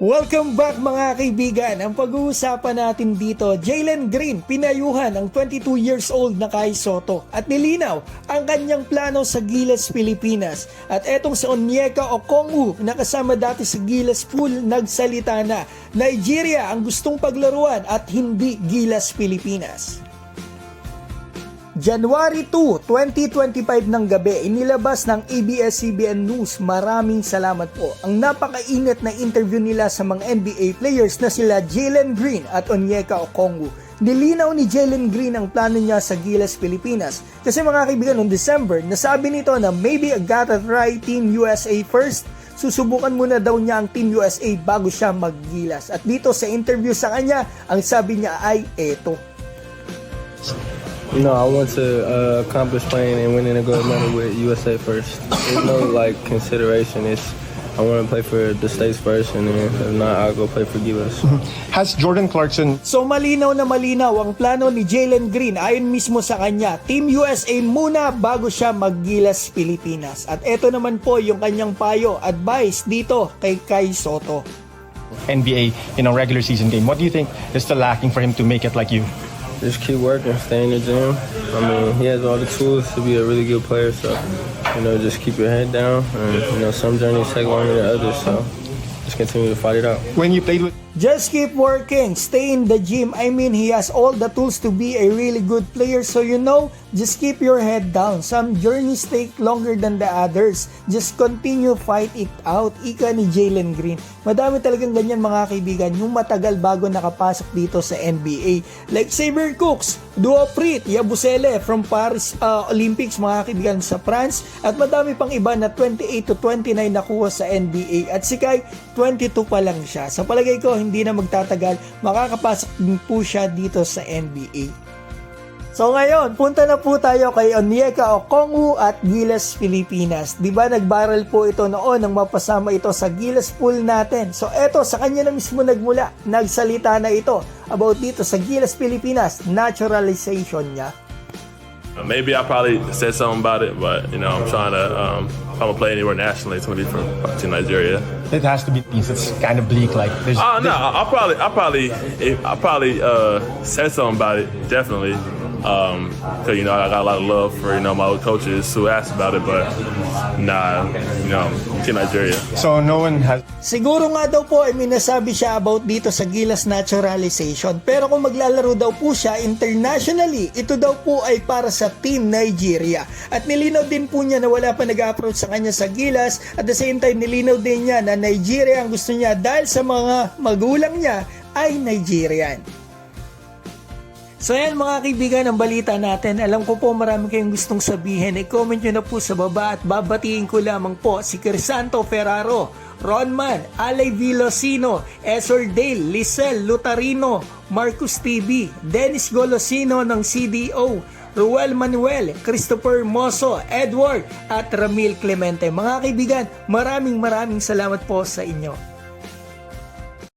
Welcome back mga kaibigan. Ang pag-uusapan natin dito, Jalen Green pinayuhan ang 22 years old na Kai Sotto at nilinaw ang kanyang plano sa Gilas Pilipinas. At etong si Onyeka Okongwu na kasama dati sa Gilas Pool nagsalita na Nigeria ang gustong paglaruan at hindi Gilas Pilipinas. January 2, 2025 ng gabi, inilabas ng ABS-CBN News. Maraming salamat po. Ang napakainit na interview nila sa mga NBA players na sila Jalen Green at Onyeka Okongwu. Nilinaw ni Jalen Green ang plano niya sa Gilas Pilipinas. Kasi mga kaibigan, noong December, nasabi nito na maybe I gotta try Team USA first. Susubukan muna daw niya ang Team USA bago siya maggilas. At dito sa interview sa kanya, ang sabi niya ay eto. No, I want to accomplish playing and winning a gold medal with USA first. There's no consideration. I want to play for the States first, and then if not, I'll go play for Gilas. Has Jordan Clarkson... So malinaw na malinaw ang plano ni Jalen Green ayon mismo sa kanya. Team USA muna bago siya maggilas Pilipinas. At eto naman po yung kanyang payo, advice dito kay Kai Sotto. NBA in a regular season game, what do you think is still lacking for him to make it like you? Just keep working, stay in the gym. I mean, he has all the tools to be a really good player, so, just keep your head down. And, some journeys take longer than others, so just continue to fight it out. When you played with... Just keep working, stay in the gym. I mean, he has all the tools to be a really good player. So just keep your head down. Some journeys take longer than the others. Just continue fight it out. Ika ni Jalen Green. Madami talagang ganyan mga kaibigan, yung matagal bago nakapasok dito sa NBA. Like Xavier Cooks, Duoprit, Yabusele from Paris Olympics mga kaibigan sa France. At madami pang iba na 28 to 29 nakuha sa NBA. At si Kai, 22 pa lang siya. Sa palagay ko, hindi na magtatagal, makakapasok din po siya dito sa NBA. So ngayon, punta na po tayo kay Onyeka Okongwu at Gilas Pilipinas. Diba nag-viral po ito noon nang mapasama ito sa Gilas Pool natin. So eto, sa kanya na mismo nagmula, nagsalita na ito about dito sa Gilas Pilipinas, naturalization niya. Maybe I probably said something about it, but I'm trying to. If I'm gonna play anywhere nationally, it's gonna be from Team Nigeria. It has to be things. It's kind of bleak. No, I'll probably said something about it. Definitely. Cause I got a lot of love for my old coaches who asked about it, but Team Nigeria. So no one has... Siguro nga daw po ay minasabi siya about dito sa Gilas naturalization. Pero kung maglalaro daw po siya internationally, ito daw po ay para sa Team Nigeria. At nilinaw din po niya na wala pa nag-approach sa kanya sa Gilas. At the same time, nilinaw din niya na Nigeria ang gusto niya dahil sa mga magulang niya ay Nigerian. So yan mga kaibigan, ang balita natin. Alam ko po marami kayong gustong sabihin. I-comment nyo na po sa baba at babatiin ko lamang po si Crisanto Ferraro, Ronman, Alay Vilosino, Esor Dale, Lisel Lutarino, Marcus TV, Dennis Golosino ng CDO, Ruel Manuel, Christopher Moso, Edward at Ramil Clemente. Mga kaibigan, maraming salamat po sa inyo.